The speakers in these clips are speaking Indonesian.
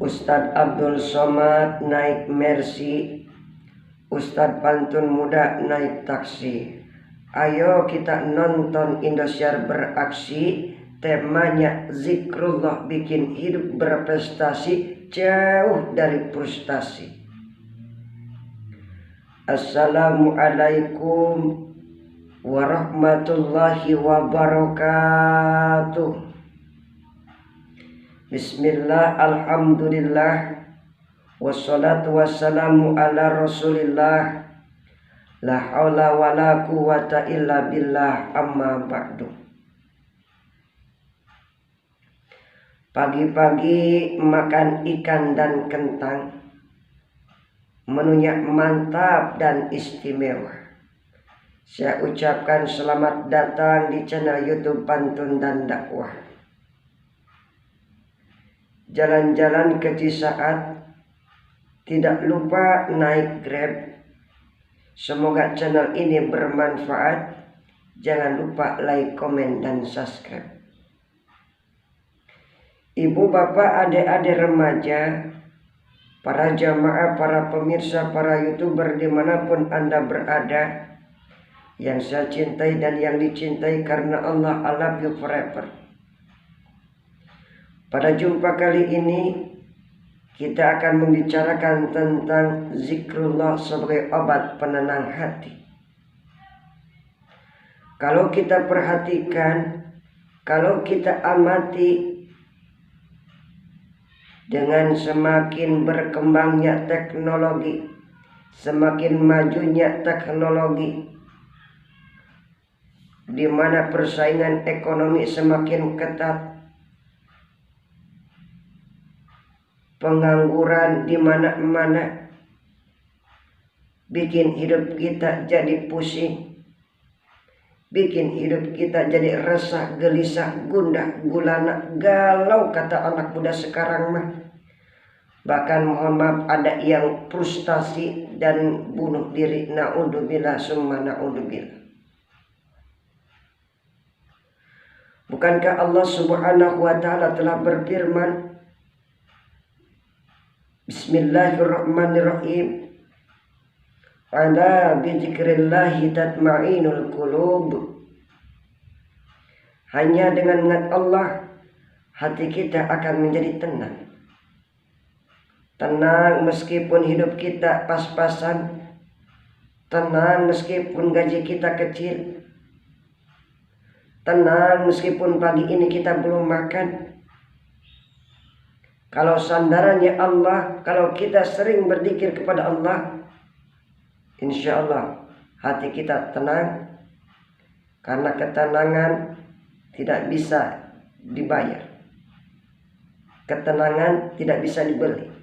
Ustadz Abdul Somad naik Mercy, Ustadz Pantun Muda naik taksi. Ayo kita nonton Indosiar beraksi. Temanya zikrullah bikin hidup berprestasi, jauh dari frustasi. Assalamualaikum warahmatullahi wabarakatuh. Bismillah, alhamdulillah, wassalatu wassalamu ala rasulillah, la haula wa la quwata illa billah, amma ba'du. Pagi-pagi makan ikan dan kentang, menunya mantap dan istimewa. Saya ucapkan selamat datang di channel YouTube Pantun dan Dakwah. Jalan-jalan ke Cisaat, tidak lupa naik Grab. Semoga channel ini bermanfaat. Jangan lupa like, komen, dan subscribe. Ibu, bapak, adik-adik remaja, para jamaah, para pemirsa, para YouTuber dimanapun Anda berada, yang saya cintai dan yang dicintai karena Allah, I love you forever. Pada jumpa kali ini kita akan membicarakan tentang zikrullah sebagai obat penenang hati. Kalau kita perhatikan, kalau kita amati, dengan semakin berkembangnya teknologi, semakin majunya teknologi, di mana persaingan ekonomi semakin ketat, pengangguran di mana-mana, bikin hidup kita jadi pusing, bikin hidup kita jadi resah, gelisah, gundah, gulana, galau, kata anak muda sekarang mah. Bahkan mohon maaf, ada yang frustasi dan bunuh diri. Na'udzubillah summa na'udzubillah. Bukankah Allah subhanahu wa ta'ala telah berfirman, Bismillahirrahmanirrahim, ala bizikrillahi tatma'inul qulub. Hanya dengan mengingat Allah, hati kita akan menjadi tenang. Tenang meskipun hidup kita pas-pasan, tenang meskipun gaji kita kecil, tenang meskipun pagi ini kita belum makan. Kalau sandarannya Allah, kalau kita sering berzikir kepada Allah, insya Allah hati kita tenang. Karena ketenangan tidak bisa dibayar, ketenangan tidak bisa dibeli.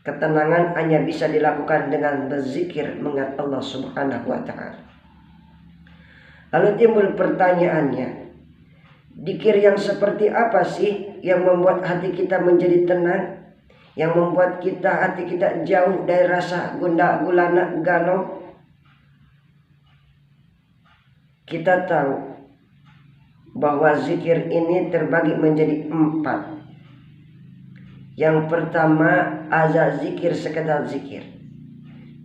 Ketenangan hanya bisa dilakukan dengan berzikir mengingat Allah subhanahu wa ta'ala. Lalu timbul pertanyaannya, zikir yang seperti apa sih yang membuat hati kita menjadi tenang, yang membuat hati kita jauh dari rasa gundah gulana galau? Kita tahu bahwa zikir ini terbagi menjadi 4. Yang pertama, azan zikir, sekedar zikir.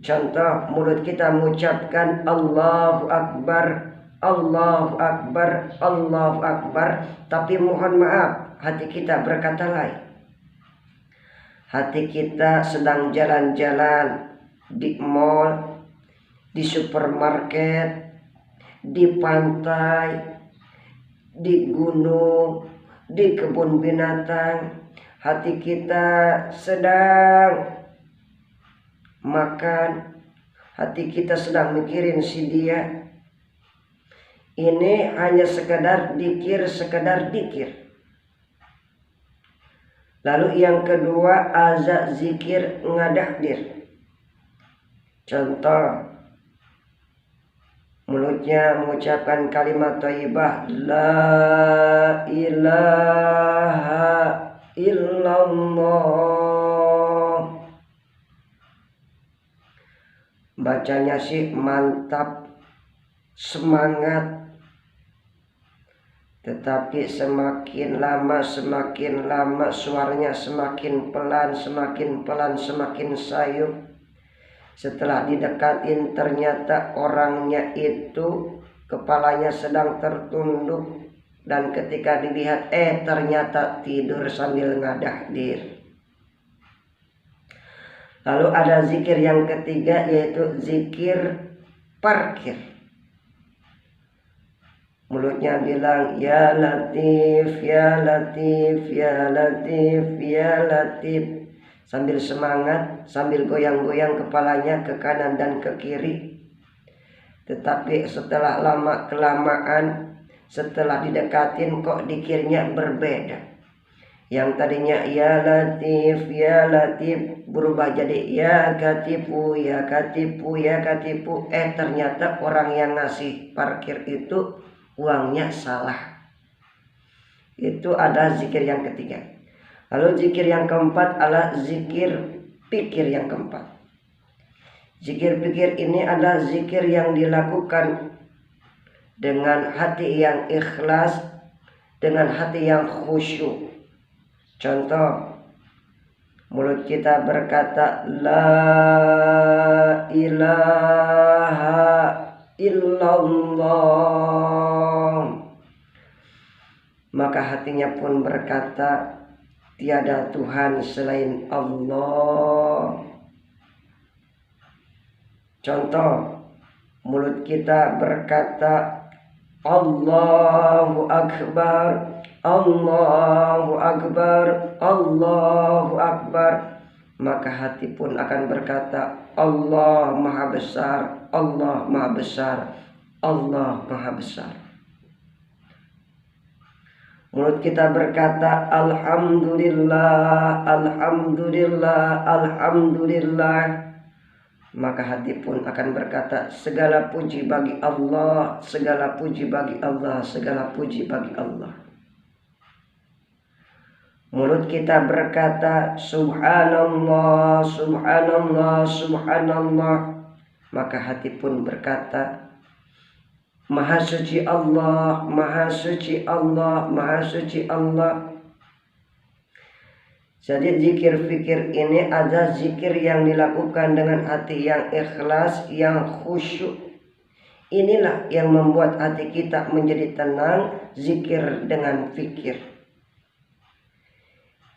Contoh, mulut kita mengucapkan Allahu Akbar, Allahu Akbar, Allahu Akbar, tapi mohon maaf, hati kita berkata lain. Hati kita sedang jalan-jalan di mall, di supermarket, di pantai, di gunung, di kebun binatang. Hati kita sedang makan, hati kita sedang mikirin si dia. Ini hanya sekedar dikir, sekedar dikir. Lalu yang kedua, azan zikir ngadahdir. Contoh, mulutnya mengucapkan kalimat thayyibah, la ilaha illallah. Bacanya sih mantap, semangat, Tetapi semakin lama suaranya semakin pelan, semakin sayup. Setelah didekatin ternyata orangnya itu kepalanya sedang tertunduk, dan ketika dilihat ternyata tidur sambil ngadahdir. Lalu ada zikir yang ketiga, yaitu zikir parkir. Mulutnya bilang ya Latif, ya Latif, ya Latif, ya Latif, sambil semangat, sambil goyang-goyang kepalanya ke kanan dan ke kiri. Tetapi setelah lama kelamaan, setelah didekatin kok dikirnya berbeda. Yang tadinya ya Latif berubah jadi ya Katipu, ya Katipu, ya Katipu. Ternyata orang yang ngasih parkir itu uangnya salah. Itu ada zikir yang ketiga. Lalu zikir yang keempat adalah zikir pikir yang keempat. Zikir pikir ini adalah zikir yang dilakukan dengan hati yang ikhlas, dengan hati yang khusyuk. Contoh, mulut kita berkata la ilaha illallah, maka hatinya pun berkata tiada Tuhan selain Allah. Contoh, mulut kita berkata Allahu Akbar, Allahu Akbar, Allahu Akbar, maka hati pun akan berkata Allah Maha Besar, Allah Maha Besar, Allah Maha Besar. Mulut kita berkata Alhamdulillah, Alhamdulillah, Alhamdulillah, maka hati pun akan berkata segala puji bagi Allah, segala puji bagi Allah, segala puji bagi Allah. Mulut kita berkata subhanallah, subhanallah, subhanallah, maka hati pun berkata maha suci Allah, maha suci Allah, maha suci Allah. Jadi zikir fikir ini ada zikir yang dilakukan dengan hati yang ikhlas, yang khusyuk. Inilah yang membuat hati kita menjadi tenang, zikir dengan fikir.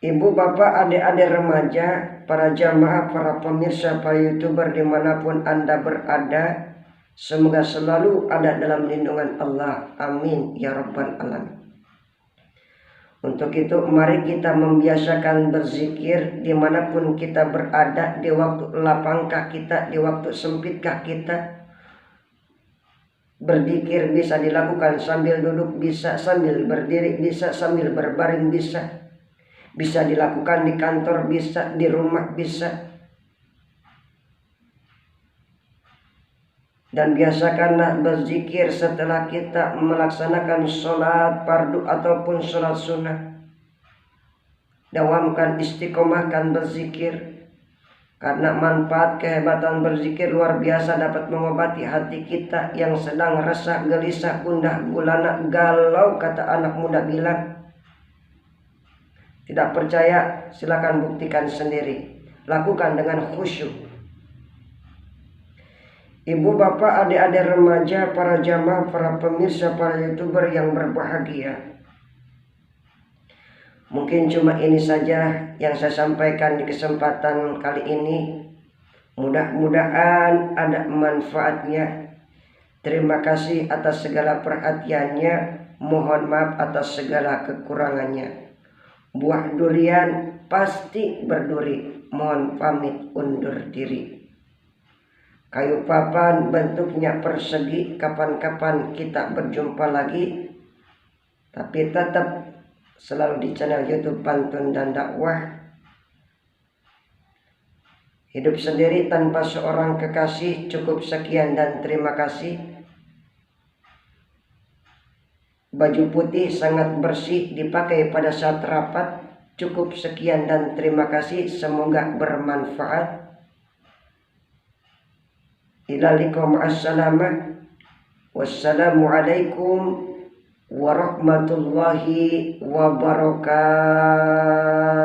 Ibu, bapak, adik-adik remaja, para jamaah, para pemirsa, para YouTuber dimanapun Anda berada, semoga selalu ada dalam lindungan Allah. Amin ya rabbal alamin. Untuk itu mari kita membiasakan berzikir dimanapun kita berada, di waktu lapangkah kita, di waktu sempitkah kita. Berzikir bisa dilakukan sambil duduk, bisa sambil berdiri, bisa sambil berbaring, bisa dilakukan di kantor, bisa di rumah, bisa. Dan biasakanlah berzikir setelah kita melaksanakan sholat fardu ataupun sholat sunnah. Dawamkan, istiqomahkan berzikir, karena manfaat kehebatan berzikir luar biasa, dapat mengobati hati kita yang sedang resah, gelisah, gundah gulana, galau, kata anak muda bilang. Tidak percaya? Silakan buktikan sendiri. Lakukan dengan khusyuk. Ibu, bapak, adik-adik remaja, para jamaah, para pemirsa, para YouTuber yang berbahagia. Mungkin cuma ini saja yang saya sampaikan di kesempatan kali ini. Mudah-mudahan ada manfaatnya. Terima kasih atas segala perhatiannya. Mohon maaf atas segala kekurangannya. Buah durian pasti berduri. Mohon pamit undur diri. Kayu papan bentuknya persegi, kapan-kapan kita berjumpa lagi. Tapi tetap selalu di channel YouTube Pantun dan Dakwah. Hidup sendiri tanpa seorang kekasih. Cukup sekian dan terima kasih. Baju putih sangat bersih dipakai pada saat rapat. Cukup sekian dan terima kasih. Semoga bermanfaat. Ila liqa ma'assalamah. Wassalamualaikum warahmatullahi wabarakatuh.